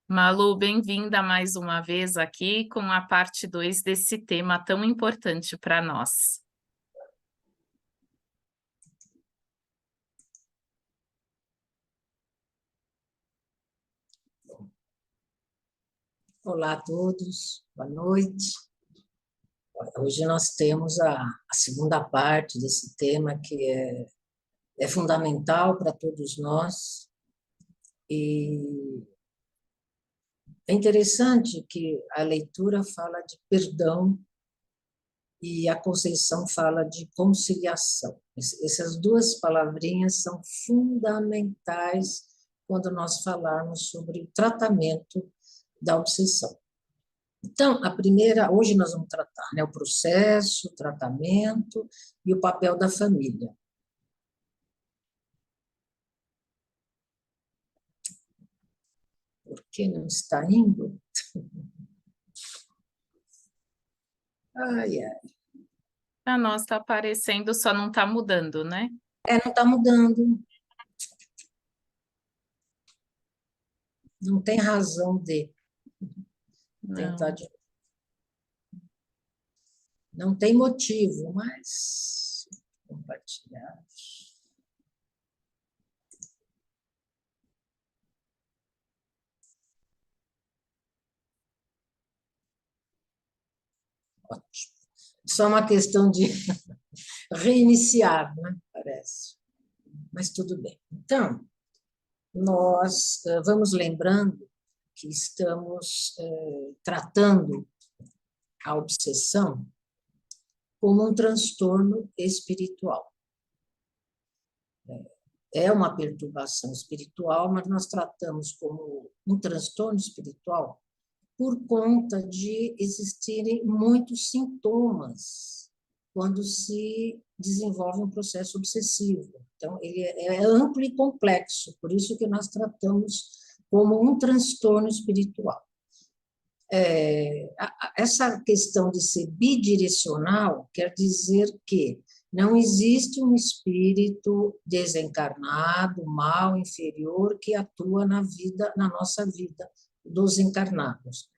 Malu, bem-vinda mais uma vez aqui com a parte 2 desse tema tão importante para nós. Olá a todos, boa noite. Hoje nós temos a segunda parte desse tema que é fundamental para todos nós e é interessante que a leitura fala de perdão e a Conceição fala de conciliação. Essas duas palavrinhas são fundamentais quando nós falarmos sobre o tratamento da obsessão. Então, a primeira, hoje nós vamos tratar, né, o processo, o tratamento e o papel da família. Por que não está indo? Ai, ai. Para nós está aparecendo, só não está mudando, né? Não está mudando. Não tem razão de tentar Não. de... Não tem motivo, mas compartilhar. Ótimo. Só uma questão de reiniciar, né? Parece. Mas tudo bem. Então, nós vamos lembrando que estamos tratando a obsessão como um transtorno espiritual. É uma perturbação espiritual, mas nós tratamos como um transtorno espiritual por conta de existirem muitos sintomas quando se desenvolve um processo obsessivo. Então, ele é amplo e complexo, por isso que nós tratamos como um transtorno espiritual. Essa questão de ser bidirecional quer dizer que não existe um espírito desencarnado, mal, inferior, que atua na vida, na nossa vida dos encarnados.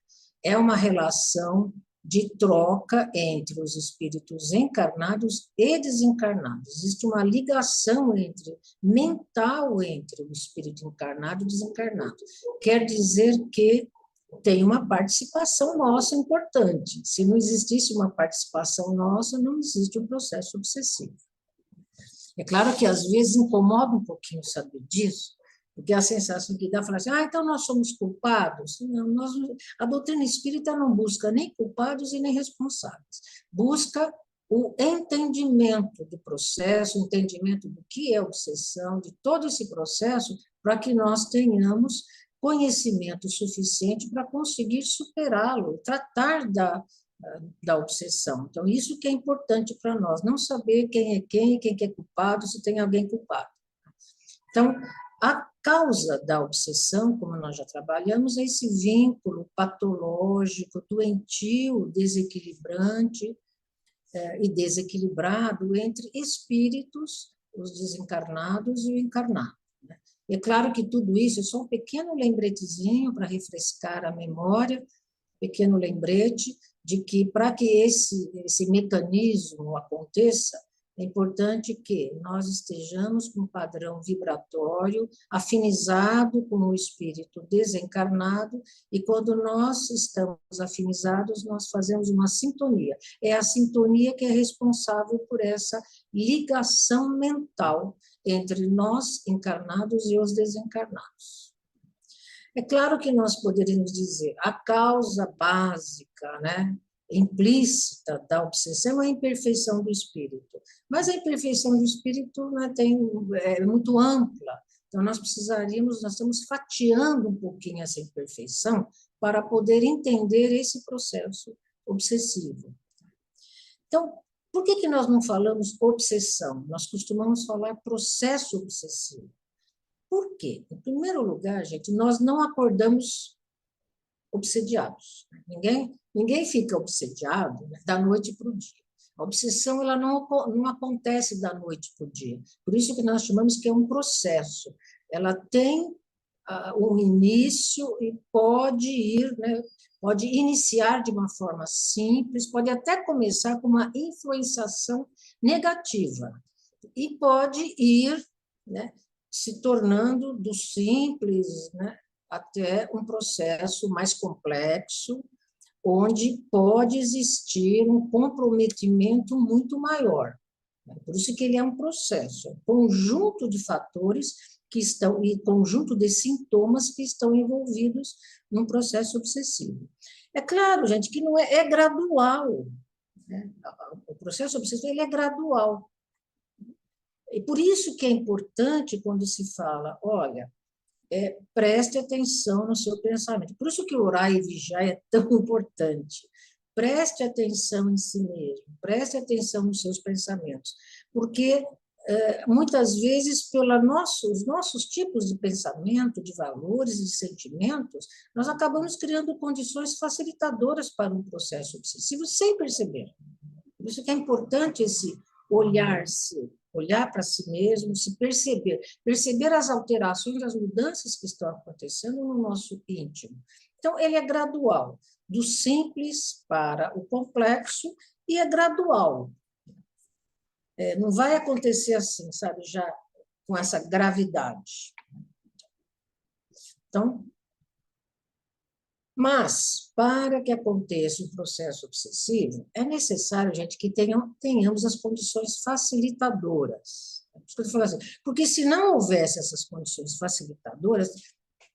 É uma relação de troca entre os espíritos encarnados e desencarnados. Existe uma ligação mental entre o espírito encarnado e desencarnado. Quer dizer que tem uma participação nossa importante. Se não existisse uma participação nossa, não existe um processo obsessivo. É claro que às vezes incomoda um pouquinho saber disso, porque a sensação que dá é falar assim, então nós somos culpados. Não, a doutrina espírita não busca nem culpados e nem responsáveis. Busca o entendimento do processo, o entendimento do que é obsessão, de todo esse processo, para que nós tenhamos conhecimento suficiente para conseguir superá-lo, tratar da obsessão. Então, isso que é importante para nós, não saber quem é quem é culpado, se tem alguém culpado. Então, a causa da obsessão, como nós já trabalhamos, é esse vínculo patológico, doentio, desequilibrante e desequilibrado entre espíritos, os desencarnados e o encarnado. É claro que tudo isso é só um pequeno lembretezinho para refrescar a memória, pequeno lembrete de que para que esse mecanismo aconteça, é importante que nós estejamos com um padrão vibratório afinizado com o espírito desencarnado, e quando nós estamos afinizados, nós fazemos uma sintonia. É a sintonia que é responsável por essa ligação mental entre nós encarnados e os desencarnados. É claro que nós poderíamos dizer a causa básica, né, implícita da obsessão é a imperfeição do espírito, mas a imperfeição do espírito, né, é muito ampla, então nós estamos fatiando um pouquinho essa imperfeição para poder entender esse processo obsessivo. Então, por que nós não falamos obsessão? Nós costumamos falar processo obsessivo. Por quê? Em primeiro lugar, gente, nós não acordamos obsediados. Ninguém fica obsediado, né, da noite para o dia. A obsessão ela não acontece da noite para o dia. Por isso que nós chamamos que é um processo. Ela tem um início e pode ir, né, pode iniciar de uma forma simples, pode até começar com uma influenciação negativa e pode ir, né, se tornando do simples, né, até um processo mais complexo, onde pode existir um comprometimento muito maior. Por isso que ele é um processo, um conjunto de fatores que estão, e conjunto de sintomas que estão envolvidos num processo obsessivo. É claro, gente, que não é gradual, né? O processo obsessivo ele é gradual. E por isso que é importante quando se fala, olha, preste atenção no seu pensamento. Por isso que orar e vigiar é tão importante. Preste atenção em si mesmo, preste atenção nos seus pensamentos, porque muitas vezes, os nossos tipos de pensamento, de valores e de sentimentos, nós acabamos criando condições facilitadoras para um processo obsessivo sem perceber. Por isso que é importante esse olhar-se, olhar para si mesmo, se perceber, perceber as alterações, as mudanças que estão acontecendo no nosso íntimo. Então, ele é gradual, do simples para o complexo, e é gradual. Não vai acontecer assim, sabe, já com essa gravidade. Então, mas, para que aconteça um processo obsessivo, é necessário, gente, que tenhamos as condições facilitadoras. Assim, porque se não houvesse essas condições facilitadoras,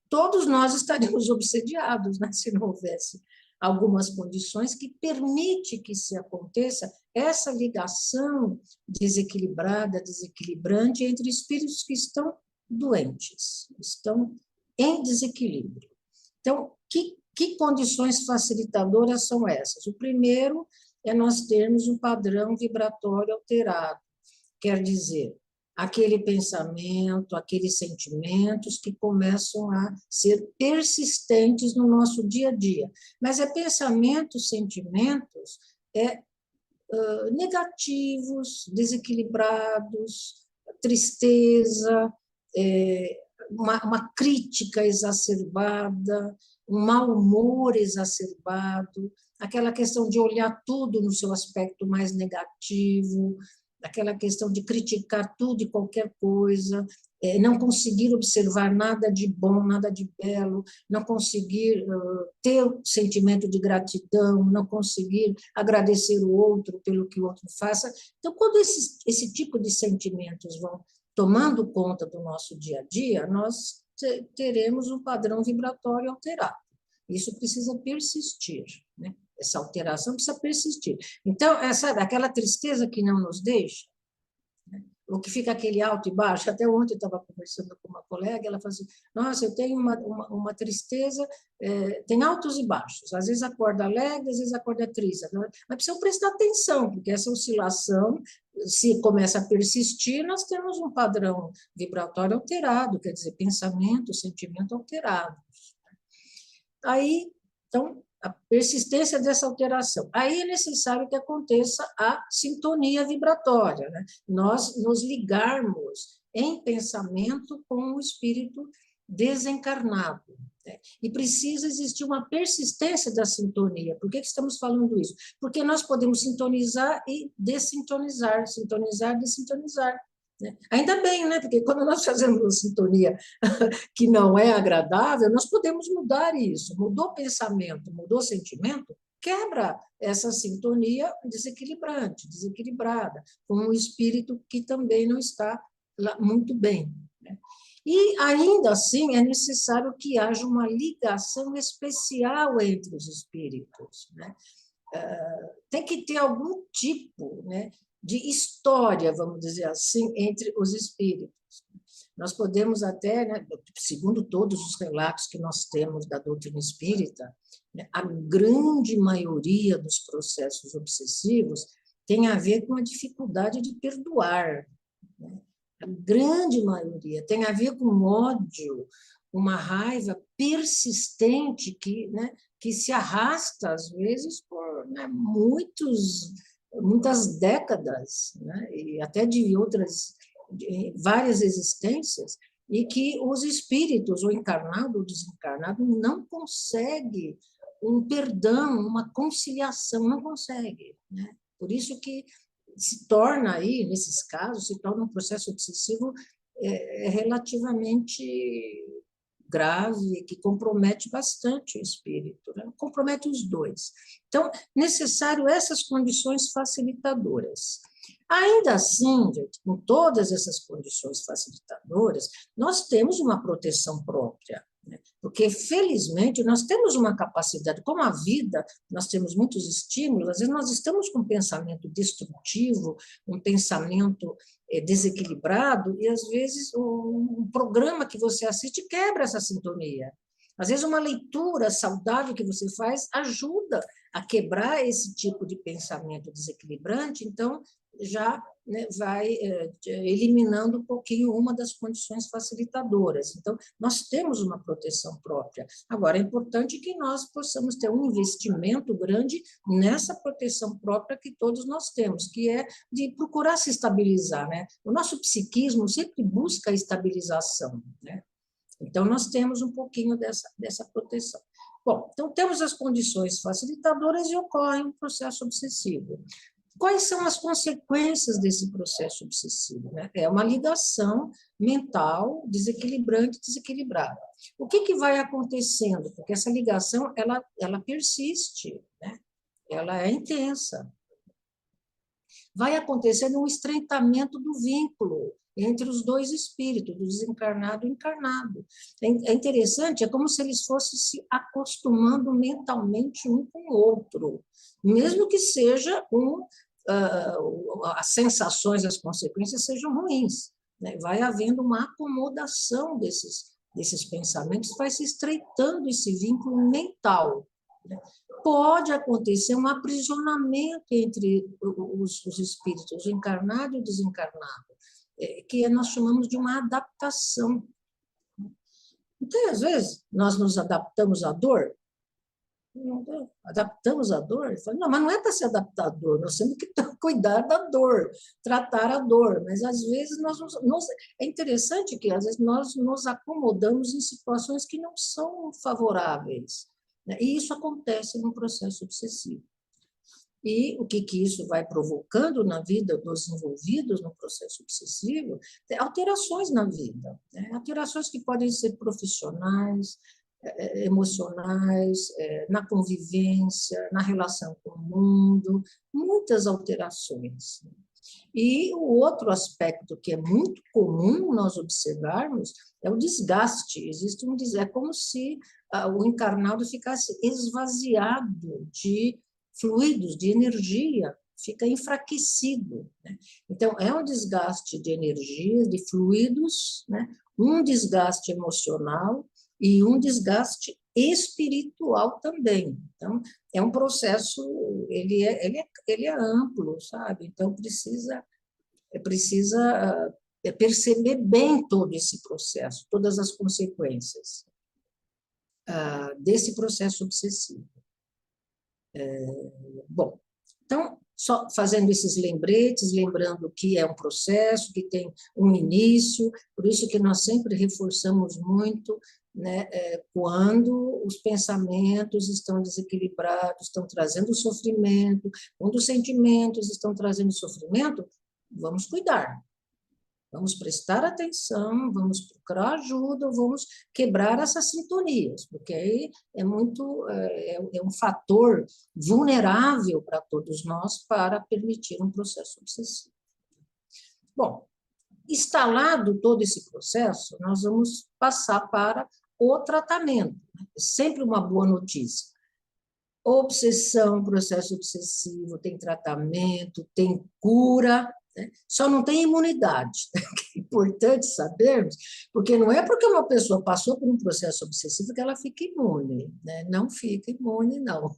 todos nós estaríamos obsediados, né? Se não houvesse algumas condições que permitem que se aconteça essa ligação desequilibrada, desequilibrante entre espíritos que estão doentes, estão em desequilíbrio. Então, que condições facilitadoras são essas? O primeiro é nós termos um padrão vibratório alterado, quer dizer, aquele pensamento, aqueles sentimentos que começam a ser persistentes no nosso dia a dia. Mas pensamentos, sentimentos negativos, desequilibrados, tristeza, uma crítica exacerbada, um mau humor exacerbado, aquela questão de olhar tudo no seu aspecto mais negativo, aquela questão de criticar tudo e qualquer coisa, não conseguir observar nada de bom, nada de belo, não conseguir ter o sentimento de gratidão, não conseguir agradecer o outro pelo que o outro faça. Então, quando esse tipo de sentimentos vão tomando conta do nosso dia a dia, nós teremos um padrão vibratório alterado. Isso precisa persistir, né? Essa alteração precisa persistir. Então, sabe, aquela tristeza que não nos deixa, né? O que fica aquele alto e baixo. Até ontem eu estava conversando com uma colega, ela falou assim, nossa, eu tenho uma tristeza, tem altos e baixos, às vezes acorda alegre, às vezes acorda triste, mas precisa prestar atenção, porque essa oscilação, se começa a persistir, nós temos um padrão vibratório alterado, quer dizer, pensamento, sentimento alterado. Aí, então, a persistência dessa alteração. Aí é necessário que aconteça a sintonia vibratória, né? Nós nos ligarmos em pensamento com o espírito desencarnado, né? E precisa existir uma persistência da sintonia. Por que estamos falando isso? Porque nós podemos sintonizar e dessintonizar, sintonizar, desintonizar. Ainda bem, né? Porque quando nós fazemos uma sintonia que não é agradável, nós podemos mudar isso. Mudou o pensamento, mudou o sentimento, quebra essa sintonia desequilibrante, desequilibrada, com um espírito que também não está lá muito bem, né? E, ainda assim, é necessário que haja uma ligação especial entre os espíritos, né? Tem que ter algum tipo, né, de história, vamos dizer assim, entre os espíritos. Nós podemos até, né, segundo todos os relatos que nós temos da doutrina espírita, né, a grande maioria dos processos obsessivos tem a ver com a dificuldade de perdoar, né? A grande maioria tem a ver com ódio, uma raiva persistente que se arrasta, às vezes, por, né, muitas décadas, né, e até de várias existências, e que os espíritos, o encarnado ou o desencarnado, não conseguem um perdão, uma conciliação, não consegue, né? Por isso que se torna aí, nesses casos, se torna um processo obsessivo relativamente grave, que compromete bastante o espírito, né? Compromete os dois. Então, necessário essas condições facilitadoras. Ainda assim, gente, com todas essas condições facilitadoras, nós temos uma proteção própria, né? Porque, felizmente, nós temos uma capacidade, como a vida, nós temos muitos estímulos, às vezes nós estamos com um pensamento destrutivo, um pensamento desequilibrado, e às vezes um programa que você assiste quebra essa sintonia. Às vezes uma leitura saudável que você faz ajuda a quebrar esse tipo de pensamento desequilibrante, então já, né, vai eliminando um pouquinho uma das condições facilitadoras. Então, nós temos uma proteção própria. Agora, é importante que nós possamos ter um investimento grande nessa proteção própria que todos nós temos, que é de procurar se estabilizar, né? O nosso psiquismo sempre busca a estabilização, né? Então, nós temos um pouquinho dessa proteção. Bom, então temos as condições facilitadoras e ocorre um processo obsessivo. Quais são as consequências desse processo obsessivo, né? É uma ligação mental desequilibrante, desequilibrada. O que vai acontecendo? Porque essa ligação, ela persiste, né? Ela é intensa. Vai acontecendo um estreitamento do vínculo entre os dois espíritos, do desencarnado e encarnado. É interessante, é como se eles fossem se acostumando mentalmente um com o outro, mesmo que seja as sensações, as consequências sejam ruins, né? Vai havendo uma acomodação desses pensamentos, vai se estreitando esse vínculo mental, né? Pode acontecer um aprisionamento entre os espíritos, o encarnado e o desencarnado, que nós chamamos de uma adaptação. Então, às vezes, nós nos adaptamos à dor, adaptamos a dor, não, mas não é para se adaptar à dor, nós temos que cuidar da dor, tratar a dor, mas às vezes é interessante que às vezes nós nos acomodamos em situações que não são favoráveis, né? E isso acontece no processo obsessivo. E o que isso vai provocando na vida dos envolvidos no processo obsessivo? Alterações na vida, né? Alterações que podem ser profissionais, emocionais, na convivência, na relação com o mundo, muitas alterações. E o outro aspecto que é muito comum nós observarmos é o desgaste. Existe um desgaste, é como se o encarnado ficasse esvaziado de fluidos, de energia, fica enfraquecido, né? Então, é um desgaste de energia, de fluidos, né? Um desgaste emocional e um desgaste espiritual também. Então, é um processo, ele é amplo, sabe? Então, precisa perceber bem todo esse processo, todas as consequências desse processo obsessivo. Bom, então, só fazendo esses lembretes, lembrando que é um processo, que tem um início, por isso que nós sempre reforçamos muito, né, quando os pensamentos estão desequilibrados, estão trazendo sofrimento, quando os sentimentos estão trazendo sofrimento, vamos cuidar. Vamos prestar atenção, vamos procurar ajuda, vamos quebrar essas sintonias, porque aí é um fator vulnerável para todos nós para permitir um processo obsessivo. Bom, instalado todo esse processo, nós vamos passar para o tratamento. Sempre uma boa notícia. Obsessão, processo obsessivo, tem tratamento, tem cura, né? Só não tem imunidade. É importante sabermos, porque não é porque uma pessoa passou por um processo obsessivo que ela fica imune, né? Não fica imune, não.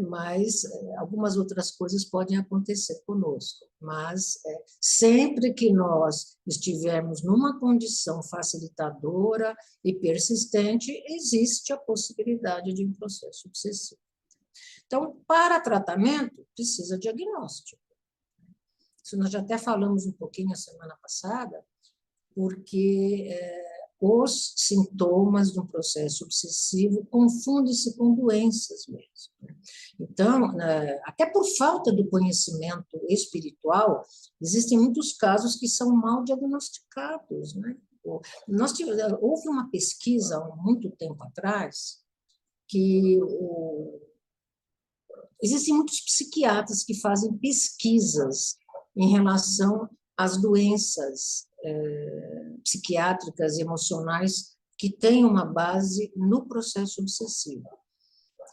Mas algumas outras coisas podem acontecer conosco. Mas sempre que nós estivermos numa condição facilitadora e persistente, existe a possibilidade de um processo obsessivo. Então, para tratamento, precisa de diagnóstico. Isso nós já até falamos um pouquinho a semana passada, porque os sintomas de um processo obsessivo confundem-se com doenças mesmo. Então, até por falta do conhecimento espiritual, existem muitos casos que são mal diagnosticados, né? Houve uma pesquisa há muito tempo atrás que existem muitos psiquiatras que fazem pesquisas em relação às doenças psiquiátricas, emocionais, que têm uma base no processo obsessivo.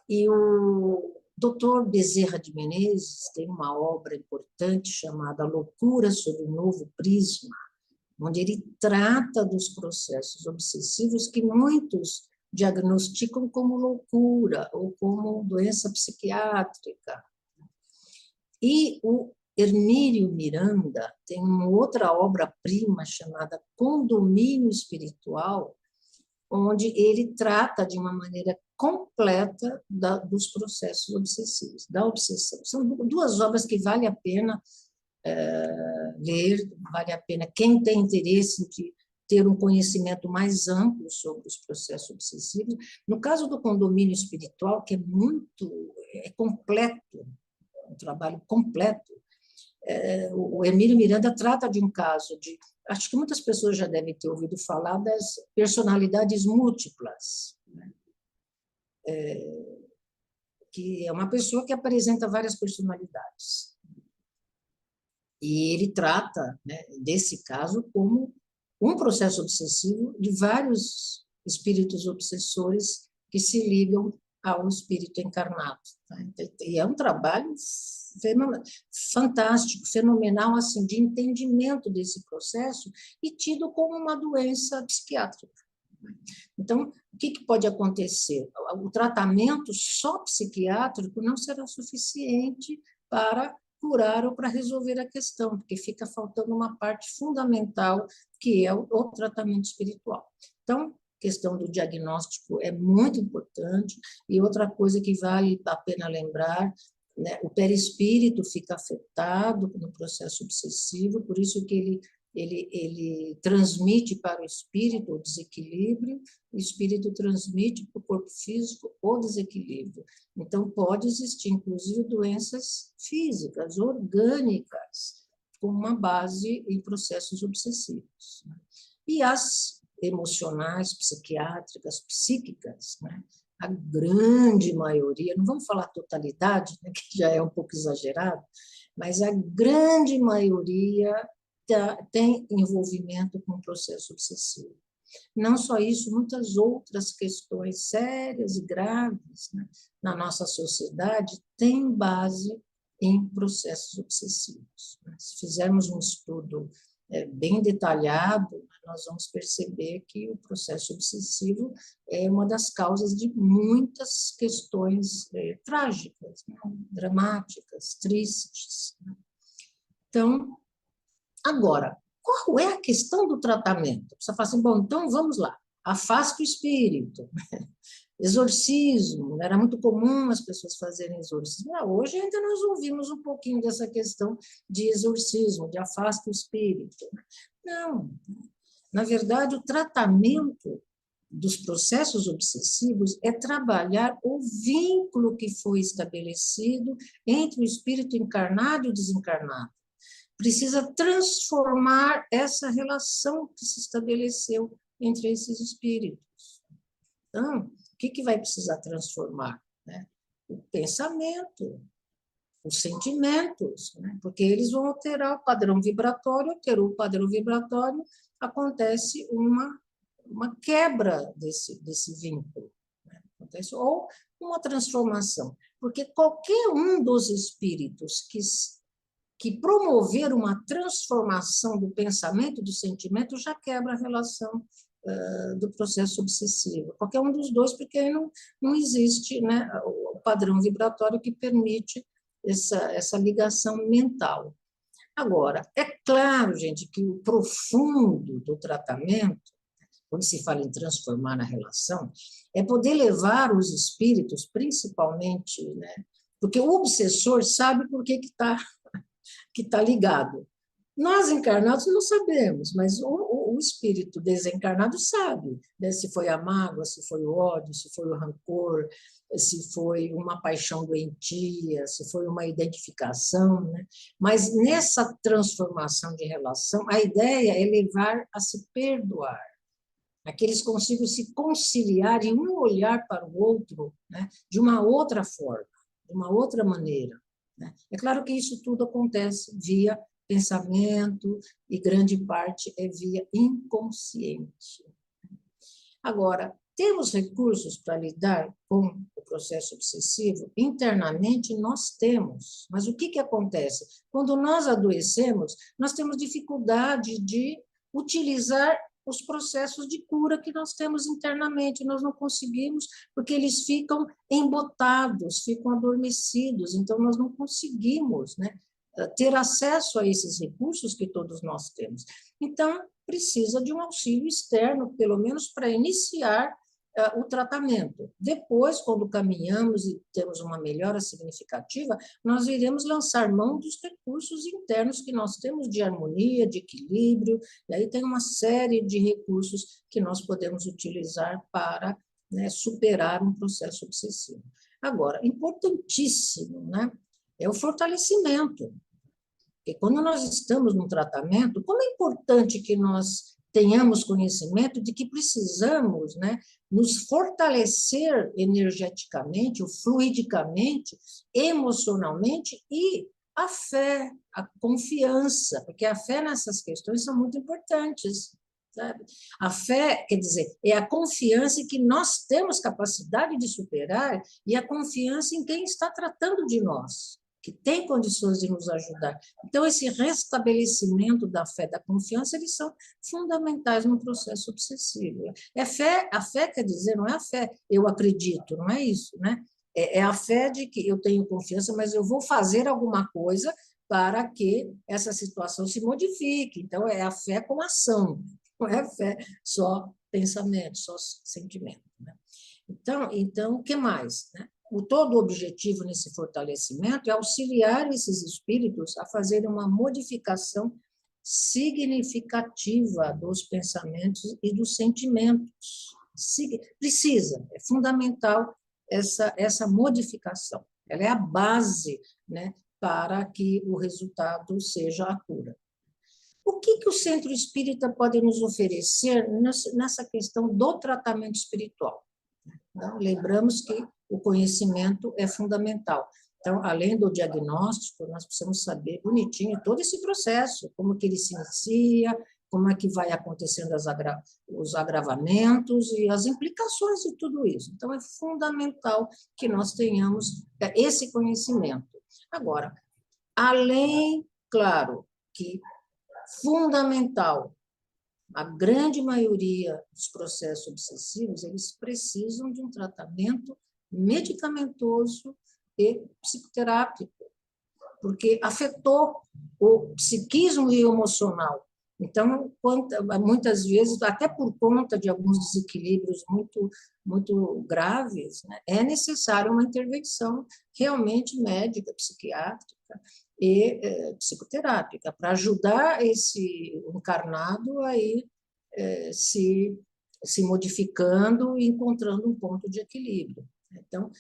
E o Dr. Bezerra de Menezes tem uma obra importante chamada Loucura sob um Novo Prisma, onde ele trata dos processos obsessivos que muitos diagnosticam como loucura ou como doença psiquiátrica. E o Hermílio Miranda tem uma outra obra-prima chamada Condomínio Espiritual, onde ele trata de uma maneira completa dos processos obsessivos, da obsessão. São duas obras que vale a pena ler, vale a pena quem tem interesse de ter um conhecimento mais amplo sobre os processos obsessivos. No caso do Condomínio Espiritual, que é completo, um trabalho completo, o Hermílio Miranda trata de um caso de, acho que muitas pessoas já devem ter ouvido falar das personalidades múltiplas, né? Que é uma pessoa que apresenta várias personalidades. E ele trata, né, desse caso como um processo obsessivo de vários espíritos obsessores que se ligam ao espírito encarnado. Tá? E é um trabalho fantástico, fenomenal, assim, de entendimento desse processo e tido como uma doença psiquiátrica. Então, o que pode acontecer? O tratamento só psiquiátrico não será suficiente para curar ou para resolver a questão, porque fica faltando uma parte fundamental, que é o tratamento espiritual. Então, a questão do diagnóstico é muito importante, e outra coisa que vale a pena lembrar, né, o perispírito fica afetado no processo obsessivo, por isso que ele transmite para o espírito o desequilíbrio, o espírito transmite para o corpo físico o desequilíbrio. Então, pode existir, inclusive, doenças físicas, orgânicas, com uma base em processos obsessivos. E as emocionais, psiquiátricas, psíquicas, né? A grande maioria, não vamos falar totalidade, né, que já é um pouco exagerado, mas a grande maioria tem envolvimento com o processo obsessivo. Não só isso, muitas outras questões sérias e graves, né, na nossa sociedade têm base em processos obsessivos. Se fizermos um estudo bem detalhado, nós vamos perceber que o processo obsessivo é uma das causas de muitas questões trágicas, né, dramáticas, tristes. Né. Então, agora, qual é a questão do tratamento? Você fala assim, bom, então vamos lá, afasta o espírito, exorcismo, era muito comum as pessoas fazerem exorcismo. Hoje ainda nós ouvimos um pouquinho dessa questão de exorcismo, de afasta o espírito. Não, na verdade, o tratamento dos processos obsessivos é trabalhar o vínculo que foi estabelecido entre o espírito encarnado e o desencarnado. Precisa transformar essa relação que se estabeleceu entre esses espíritos. Então, o que vai precisar transformar? Né? O pensamento, os sentimentos, né? Porque eles vão alterar o padrão vibratório, alterou o padrão vibratório, acontece uma quebra desse vínculo, né? Acontece, ou uma transformação, porque qualquer um dos espíritos que promover uma transformação do pensamento, do sentimento, já quebra a relação do processo obsessivo. Qualquer um dos dois, porque aí não existe, né, o padrão vibratório que permite essa ligação mental. Agora, é claro, gente, que o profundo do tratamento, quando se fala em transformar na relação, é poder levar os espíritos, principalmente, né, porque o obsessor sabe por que está ligado. Nós, encarnados, não sabemos, mas o o espírito desencarnado sabe, né, se foi a mágoa, se foi o ódio, se foi o rancor, se foi uma paixão doentia, se foi uma identificação, né? Mas nessa transformação de relação, a ideia é levar a se perdoar, a que eles consigam se conciliar e um olhar para o outro, né, de uma outra forma, de uma outra maneira, né? É claro que isso tudo acontece via pensamento e grande parte é via inconsciente. Agora, temos recursos para lidar com o processo obsessivo? Internamente, nós temos. Mas o que acontece? Quando nós adoecemos, nós temos dificuldade de utilizar os processos de cura que nós temos internamente. Nós não conseguimos, porque eles ficam embotados, ficam adormecidos. Então, nós não conseguimos, né, ter acesso a esses recursos que todos nós temos. Então, precisa de um auxílio externo, pelo menos para iniciar o tratamento. Depois, quando caminhamos e temos uma melhora significativa, nós iremos lançar mão dos recursos internos que nós temos de harmonia, de equilíbrio, e aí tem uma série de recursos que nós podemos utilizar para, né, superar um processo obsessivo. Agora, importantíssimo, né, é o fortalecimento. Porque quando nós estamos no tratamento, como é importante que nós tenhamos conhecimento de que precisamos, né, nos fortalecer energeticamente, ou fluidicamente, emocionalmente, e a fé, a confiança, porque a fé nessas questões são muito importantes, sabe? A fé, quer dizer, é a confiança em que nós temos capacidade de superar e a confiança em quem está tratando de nós, que tem condições de nos ajudar. Então, esse restabelecimento da fé, da confiança, eles são fundamentais no processo obsessivo. A fé quer dizer, não é a fé, eu acredito, não é isso, né? É a fé de que eu tenho confiança, mas eu vou fazer alguma coisa para que essa situação se modifique. Então, é a fé com ação, não é a fé só pensamento, só sentimento, né? Então, o que mais, né? Todo o objetivo nesse fortalecimento é auxiliar esses espíritos a fazerem uma modificação significativa dos pensamentos e dos sentimentos. Precisa, é fundamental essa modificação. Ela é a base, né, para que o resultado seja a cura. O que o Centro Espírita pode nos oferecer nessa questão do tratamento espiritual? Então, lembramos que o conhecimento é fundamental. Então, além do diagnóstico, nós precisamos saber bonitinho todo esse processo, como que ele se inicia, como é que vai acontecendo os agravamentos e as implicações de tudo isso. Então, é fundamental que nós tenhamos esse conhecimento. Agora, além, claro, que fundamental, a grande maioria dos processos obsessivos, eles precisam de um tratamento medicamentoso e psicoterápico, porque afetou o psiquismo e o emocional. Então, muitas vezes, até por conta de alguns desequilíbrios muito graves, né, é necessária uma intervenção realmente médica, psiquiátrica e psicoterápica, para ajudar esse encarnado aí se modificando e encontrando um ponto de equilíbrio. Então,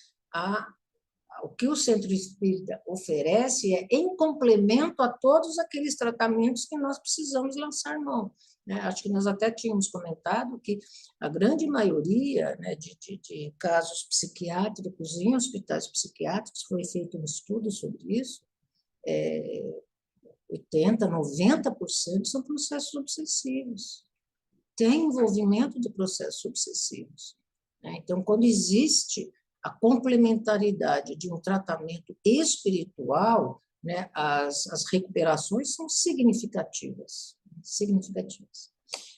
o que o Centro Espírita oferece é em complemento a todos aqueles tratamentos que nós precisamos lançar mão, né? Acho que nós até tínhamos comentado que a grande maioria, né, de casos psiquiátricos em hospitais psiquiátricos, foi feito um estudo sobre isso, 80%, 90% são processos obsessivos. Tem envolvimento de processos obsessivos, né? Então, quando existe a complementaridade de um tratamento espiritual, né, as recuperações são significativas, significativas.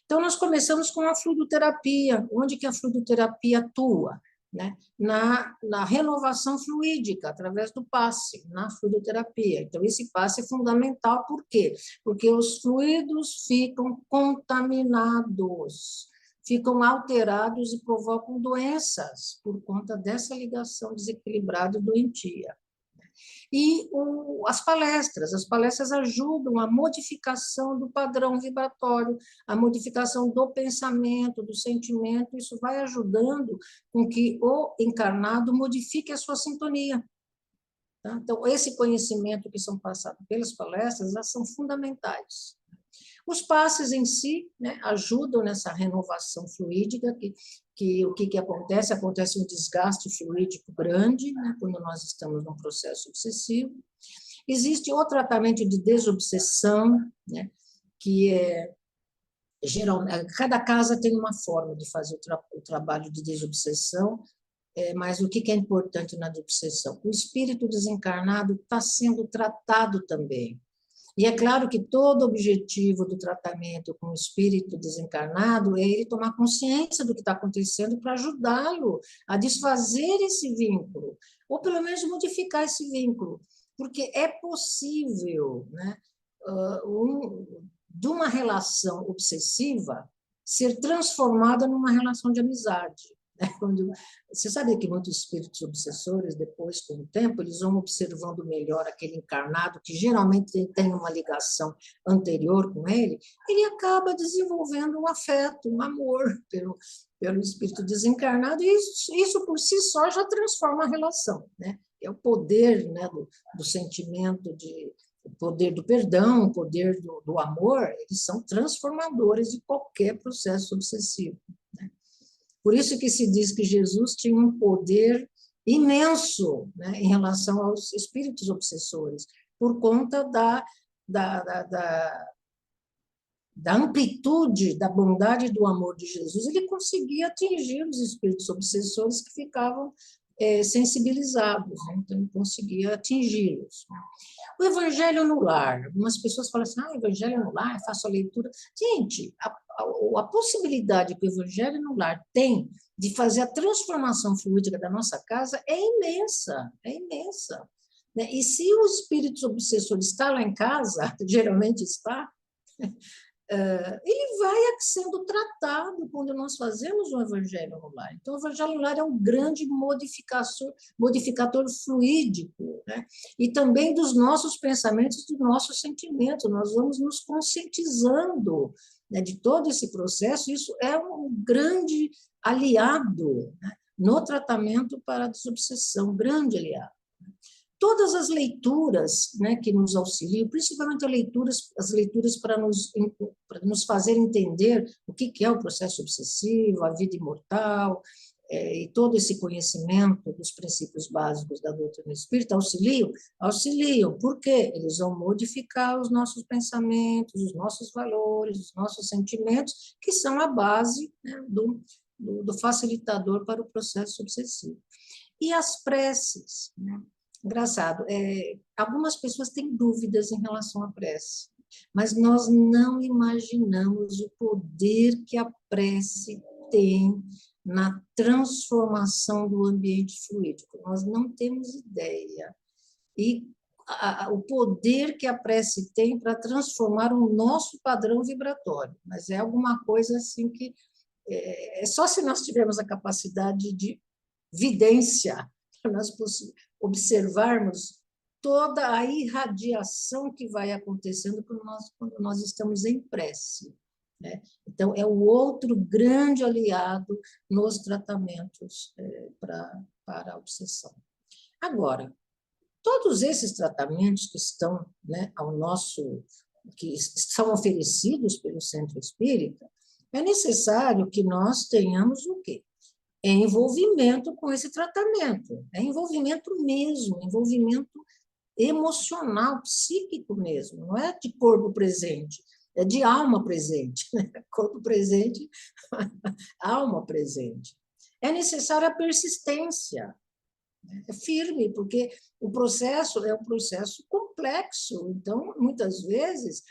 Então, nós começamos com a fluidoterapia. Onde que a fluidoterapia atua? Né? Na renovação fluídica, através do passe, na fluidoterapia. Então, esse passe é fundamental, por quê? Porque os fluidos ficam contaminados, ficam alterados e provocam doenças por conta dessa ligação desequilibrada e doentia. E as palestras ajudam a modificação do padrão vibratório, a modificação do pensamento, do sentimento, isso vai ajudando com que o encarnado modifique a sua sintonia. Tá? Então, esse conhecimento que são passados pelas palestras, elas são fundamentais. Os passes em si, né, ajudam nessa renovação fluídica, que o que acontece? Acontece um desgaste fluídico grande, né, quando nós estamos num processo obsessivo. Existe o tratamento de desobsessão, né, que geralmente, cada casa tem uma forma de fazer o trabalho de desobsessão, mas o que é importante na desobsessão? O espírito desencarnado está sendo tratado também. E é claro que todo objetivo do tratamento com o espírito desencarnado é ele tomar consciência do que está acontecendo para ajudá-lo a desfazer esse vínculo, ou pelo menos modificar esse vínculo, porque é possível, né, de uma relação obsessiva ser transformada numa relação de amizade. Quando, você sabe que muitos espíritos obsessores, depois, com o tempo, eles vão observando melhor aquele encarnado, que geralmente tem uma ligação anterior com ele acaba desenvolvendo um afeto, um amor pelo espírito desencarnado, e isso por si só já transforma a relação, né? É o poder, né, do sentimento, o poder do perdão, o poder do amor, eles são transformadores de qualquer processo obsessivo. Por isso que se diz que Jesus tinha um poder imenso, né, em relação aos espíritos obsessores, por conta da amplitude, da bondade e do amor de Jesus. Ele conseguia atingir os espíritos obsessores que ficavam sensibilizados, né? Então ele conseguia atingi-los. O Evangelho no Lar, algumas pessoas falam assim, Evangelho no Lar, faço a leitura. Gente, a possibilidade que o Evangelho no Lar tem de fazer a transformação fluídica da nossa casa é imensa, né? E se o espírito obsessor está lá em casa, geralmente está, ele vai sendo tratado quando nós fazemos o Evangelho no Lar. Então, o Evangelho no Lar é um grande modificador fluídico, né? E também dos nossos pensamentos, dos nossos sentimentos. Nós vamos nos conscientizando, né, de todo esse processo. Isso é um grande aliado, né, no tratamento para a desobsessão, grande aliado. Todas as leituras, né, que nos auxiliam, principalmente as leituras para nos fazer entender o que é o processo obsessivo, a vida imortal, e todo esse conhecimento dos princípios básicos da doutrina espírita, auxiliam, porque eles vão modificar os nossos pensamentos, os nossos valores, os nossos sentimentos, que são a base, né, do facilitador para o processo obsessivo. E as preces, né? Engraçado, algumas pessoas têm dúvidas em relação à prece, mas nós não imaginamos o poder que a prece tem na transformação do ambiente fluídico. Nós não temos ideia. E o poder que a prece tem para transformar o nosso padrão vibratório, mas é alguma coisa assim que é só se nós tivermos a capacidade de vidência, para nós observarmos toda a irradiação que vai acontecendo quando nós estamos em prece, né? Então, é o outro grande aliado nos tratamentos para a obsessão. Agora, todos esses tratamentos que estão, né, que são oferecidos pelo Centro Espírita, é necessário que nós tenhamos o quê? Envolvimento com esse tratamento, envolvimento mesmo, envolvimento emocional, psíquico mesmo, não é de corpo presente, é de alma presente, né? Corpo presente, alma presente. É necessária a persistência, é firme, porque o processo é um processo complexo, então, muitas vezes,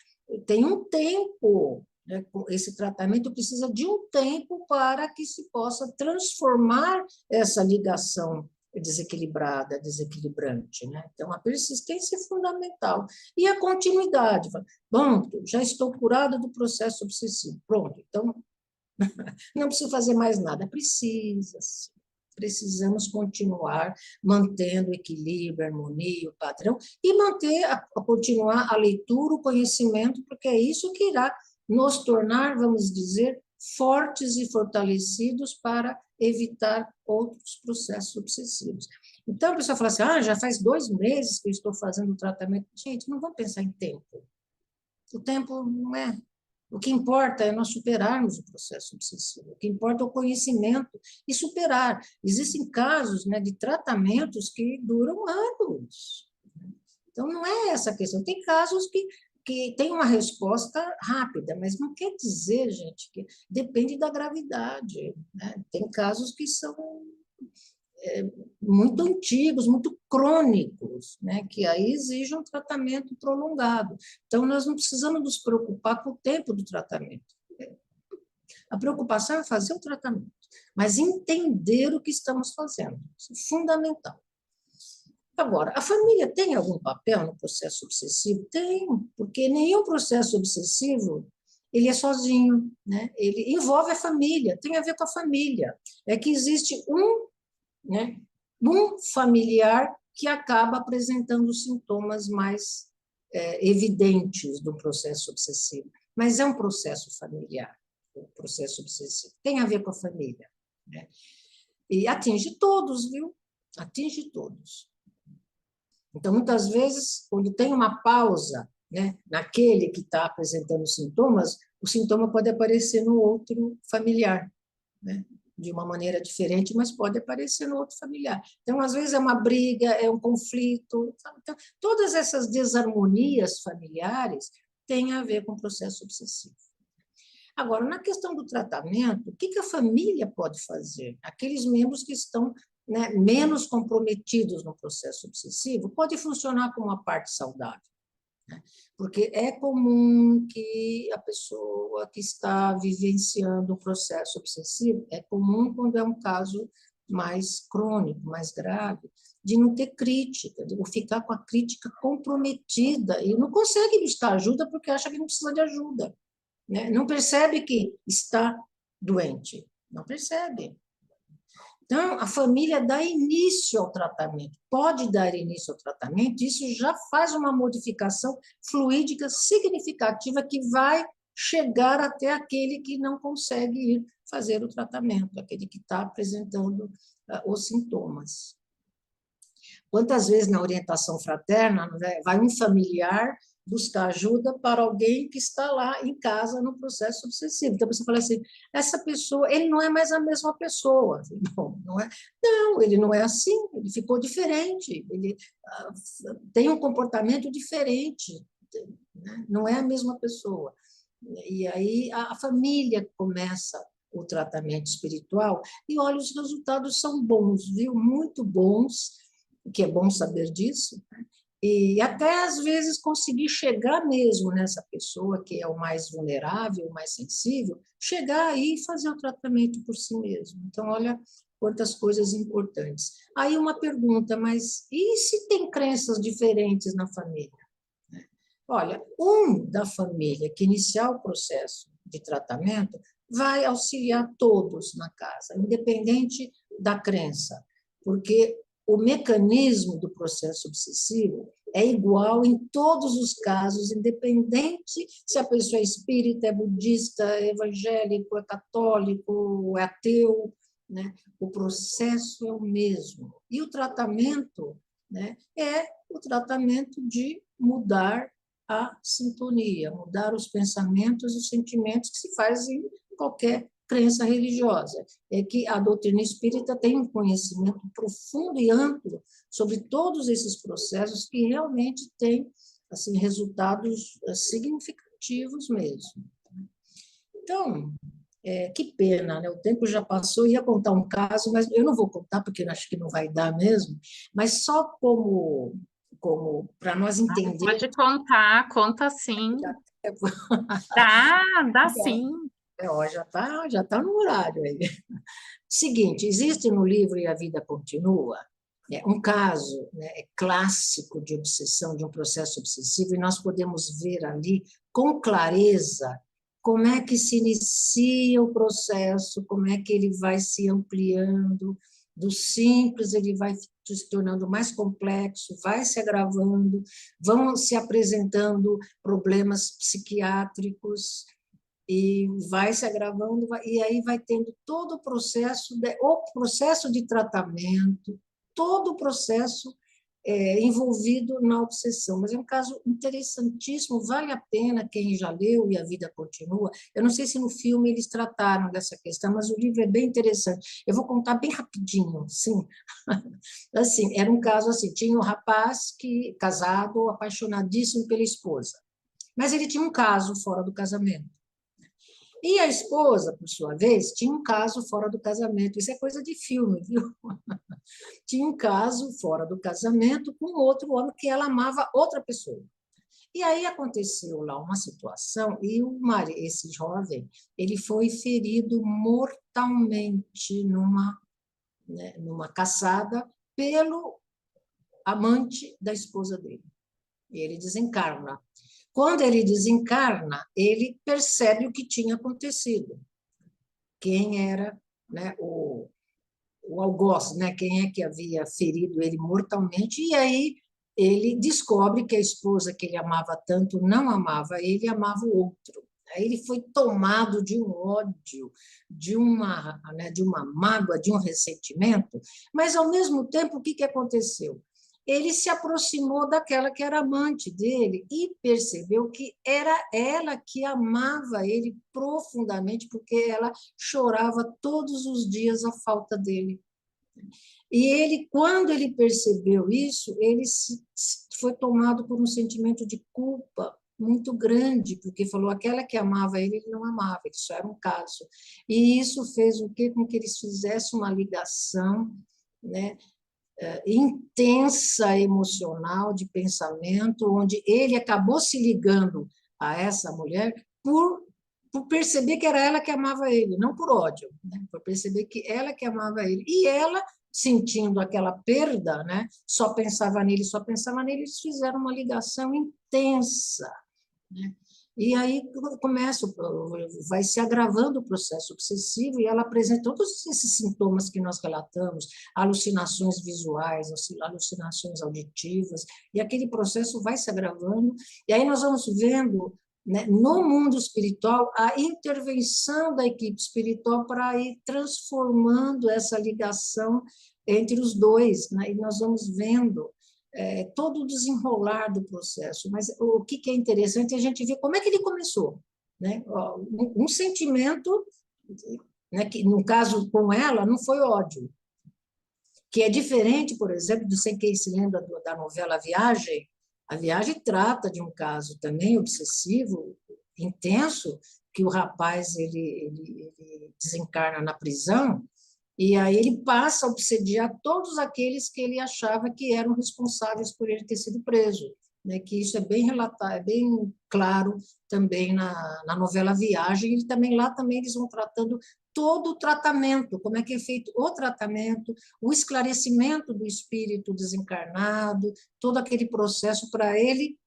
tem um tempo, né? Esse tratamento precisa de um tempo para que se possa transformar essa ligação desequilibrada, desequilibrante, né? Então, a persistência é fundamental. E a continuidade. Pronto, já estou curada do processo obsessivo. Pronto, então, não preciso fazer mais nada. Precisa, sim. precisamos continuar mantendo o equilíbrio, a harmonia, o padrão, e continuar a leitura, o conhecimento, porque é isso que irá nos tornar, vamos dizer, fortes e fortalecidos para evitar outros processos obsessivos. Então, a pessoa fala assim, já faz 2 meses que eu estou fazendo o tratamento. Gente, não vamos pensar em tempo. O tempo não é... O que importa é nós superarmos o processo obsessivo. O que importa é o conhecimento e superar. Existem casos, né, de tratamentos que duram anos. Então, não é essa a questão. Tem casos que têm uma resposta rápida, mas não quer dizer, gente, que depende da gravidade, né? Tem casos que são muito antigos, muito crônicos, né? Que aí exigem um tratamento prolongado. Então, nós não precisamos nos preocupar com o tempo do tratamento. A preocupação é fazer o tratamento, mas entender o que estamos fazendo. Isso é fundamental. Agora, a família tem algum papel no processo obsessivo? Tem, porque nenhum processo obsessivo ele é sozinho, né? Ele envolve a família, tem a ver com a família. É que existe né, um familiar que acaba apresentando sintomas mais evidentes do processo obsessivo. Mas é um processo familiar, o processo obsessivo. Tem a ver com a família, né? E atinge todos, viu? Atinge todos. Então, muitas vezes, quando tem uma pausa, né, naquele que está apresentando sintomas, o sintoma pode aparecer no outro familiar, né, de uma maneira diferente, mas pode aparecer no outro familiar. Então, às vezes, é uma briga, é um conflito. Sabe? Então, todas essas desarmonias familiares têm a ver com o processo obsessivo. Agora, na questão do tratamento, o que a família pode fazer? Aqueles membros que estão, né, menos comprometidos no processo obsessivo, pode funcionar como uma parte saudável, né? Porque é comum que a pessoa que está vivenciando o processo obsessivo, é comum quando é um caso mais crônico, mais grave, de não ter crítica, de ficar com a crítica comprometida e não consegue buscar ajuda porque acha que não precisa de ajuda, né? Não percebe que está doente, não percebe. Então, a família dá início ao tratamento, pode dar início ao tratamento, isso já faz uma modificação fluídica significativa que vai chegar até aquele que não consegue ir fazer o tratamento, aquele que está apresentando os sintomas. Quantas vezes na orientação fraterna, né, vai um familiar buscar ajuda para alguém que está lá em casa no processo obsessivo. Então, você fala assim, essa pessoa, ele não é mais a mesma pessoa. Não é? Não, ele não é assim, ele ficou diferente, ele tem um comportamento diferente, né? Não é a mesma pessoa. E aí a família começa o tratamento espiritual e, olha, os resultados são bons, viu? Muito bons, que é bom saber disso, né? E até, às vezes, conseguir chegar mesmo nessa pessoa que é o mais vulnerável, o mais sensível, chegar aí e fazer o tratamento por si mesmo. Então, olha quantas coisas importantes. Aí uma pergunta, mas e se tem crenças diferentes na família? Olha, da família que iniciar o processo de tratamento vai auxiliar todos na casa, independente da crença, porque o mecanismo do processo obsessivo é igual em todos os casos, independente se a pessoa é espírita, é budista, é evangélico, é católico, é ateu, né? O processo é o mesmo. E o tratamento, né, é o tratamento de mudar a sintonia, mudar os pensamentos e os sentimentos que se faz em qualquer crença religiosa. É que a doutrina espírita tem um conhecimento profundo e amplo sobre todos esses processos que realmente têm assim, resultados significativos mesmo. Então, que pena, né? O tempo já passou, ia contar um caso, mas eu não vou contar porque eu acho que não vai dar mesmo, mas só como para nós entendermos. Pode contar, conta sim. Dá sim. Já tá no horário aí. Seguinte, existe no livro E a Vida Continua, um caso, né, clássico de obsessão, de um processo obsessivo, e nós podemos ver ali com clareza como é que se inicia o processo, como é que ele vai se ampliando, Do simples, ele vai se tornando mais complexo, vai se agravando, vão se apresentando problemas psiquiátricos, e vai se agravando, e aí vai tendo todo o processo de tratamento, todo o processo envolvido na obsessão. Mas é um caso interessantíssimo, vale a pena quem já leu e a vida continua. Eu não sei se no filme eles trataram dessa questão, mas o livro é bem interessante. Eu vou contar bem rapidinho, sim. Assim, era um caso assim, tinha um rapaz casado, apaixonadíssimo pela esposa, mas ele tinha um caso fora do casamento. E a esposa, por sua vez, tinha um caso fora do casamento. Isso é coisa de filme, viu? Tinha um caso fora do casamento com outro homem que ela amava outra pessoa. E aí aconteceu lá uma situação e esse jovem ele foi ferido mortalmente numa caçada pelo amante da esposa dele. E ele desencarna. Quando ele desencarna, ele percebe o que tinha acontecido. Quem era, né, o algoz, né, quem é que havia ferido ele mortalmente, e aí ele descobre que a esposa que ele amava tanto não amava ele, amava o outro. Aí ele foi tomado de um ódio, de uma mágoa, de um ressentimento, mas, ao mesmo tempo, o que aconteceu? Ele se aproximou daquela que era amante dele e percebeu que era ela que amava ele profundamente, porque ela chorava todos os dias a falta dele. E ele, quando ele percebeu isso, ele foi tomado por um sentimento de culpa muito grande, porque falou aquela que amava ele, ele não amava, isso era um caso. E isso fez o quê? Com que eles fizessem uma ligação, né, intensa, emocional, de pensamento, onde ele acabou se ligando a essa mulher por perceber que era ela que amava ele, não por ódio, né? Por perceber que ela que amava ele. E ela, sentindo aquela perda, né, só pensava nele, eles fizeram uma ligação intensa, né? E aí vai se agravando o processo obsessivo e ela apresenta todos esses sintomas que nós relatamos, alucinações visuais, alucinações auditivas, e aquele processo vai se agravando, e aí nós vamos vendo, né, no mundo espiritual, a intervenção da equipe espiritual para ir transformando essa ligação entre os dois, né? E nós vamos vendo todo o desenrolar do processo. Mas o que é interessante é a gente ver como é que ele começou, né? Um sentimento, né, que no caso com ela não foi ódio, que é diferente, por exemplo, não sei quem se lembra da novela A Viagem trata de um caso também obsessivo, intenso, que o rapaz ele desencarna na prisão, e aí ele passa a obsediar todos aqueles que ele achava que eram responsáveis por ele ter sido preso, né? Que isso é bem relatado, é bem claro também na novela Viagem, e também lá também eles vão tratando todo o tratamento, como é que é feito o tratamento, o esclarecimento do espírito desencarnado, todo aquele processo para ele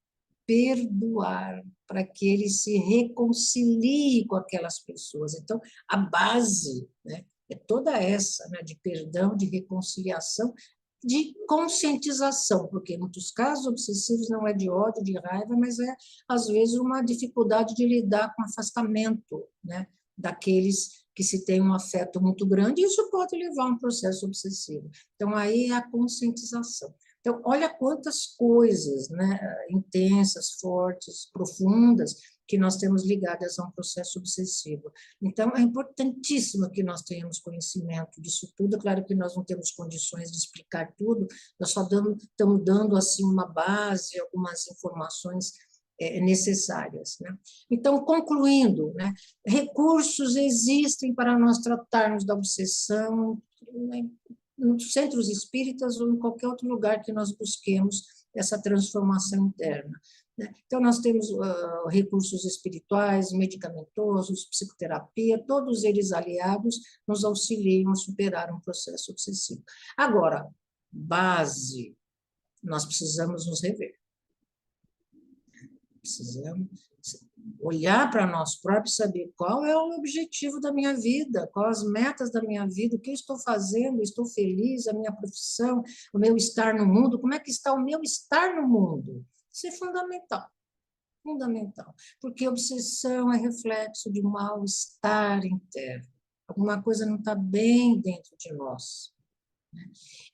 perdoar, para que ele se reconcilie com aquelas pessoas. Então, a base, né, é toda essa, né, de perdão, de reconciliação, de conscientização, porque em muitos casos obsessivos não é de ódio, de raiva, mas é, às vezes, uma dificuldade de lidar com afastamento, né, daqueles que se tem um afeto muito grande, e isso pode levar a um processo obsessivo. Então, aí é a conscientização. Então, olha quantas coisas, né, intensas, fortes, profundas, que nós temos ligadas a um processo obsessivo. Então, é importantíssimo que nós tenhamos conhecimento disso tudo. Claro que nós não temos condições de explicar tudo, nós só estamos dando assim, uma base, algumas informações necessárias, né? Então, concluindo, né, recursos existem para nós tratarmos da obsessão, né, nos centros espíritas ou em qualquer outro lugar que nós busquemos essa transformação interna, né? Então, nós temos recursos espirituais, medicamentosos, psicoterapia, todos eles aliados nos auxiliam a superar um processo obsessivo. Agora, base, nós precisamos nos rever. Precisamos olhar para nós próprios, saber qual é o objetivo da minha vida, quais as metas da minha vida, o que eu estou fazendo, estou feliz, a minha profissão, o meu estar no mundo, como é que está o meu estar no mundo? Isso é fundamental, fundamental, porque obsessão é reflexo de mal-estar interno. Alguma coisa não está bem dentro de nós.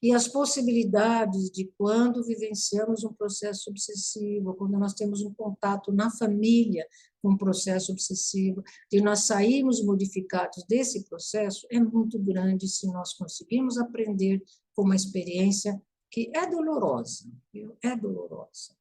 E as possibilidades de quando vivenciamos um processo obsessivo, quando nós temos um contato na família com um processo obsessivo, de nós sairmos modificados desse processo, é muito grande se nós conseguirmos aprender com uma experiência que é dolorosa, viu? É dolorosa.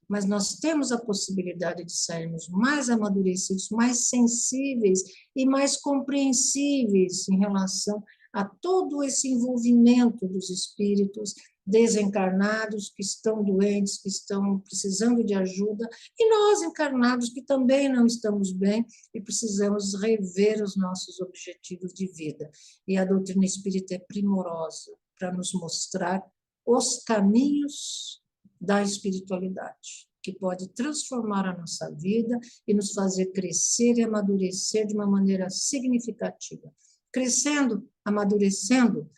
Mas nós temos a possibilidade de sairmos mais amadurecidos, mais sensíveis e mais compreensíveis em relação a todo esse envolvimento dos espíritos desencarnados que estão doentes, que estão precisando de ajuda, e nós encarnados que também não estamos bem e precisamos rever os nossos objetivos de vida. E a doutrina espírita é primorosa para nos mostrar os caminhos da espiritualidade, que pode transformar a nossa vida e nos fazer crescer e amadurecer de uma maneira significativa. Crescendo, amadurecendo,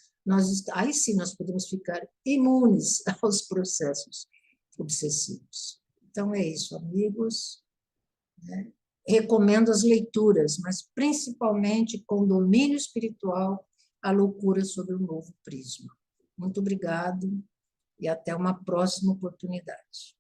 aí sim nós podemos ficar imunes aos processos obsessivos. Então é isso, amigos. Né? Recomendo as leituras, mas principalmente com domínio espiritual, a loucura sobre o novo prisma. Muito obrigado e até uma próxima oportunidade.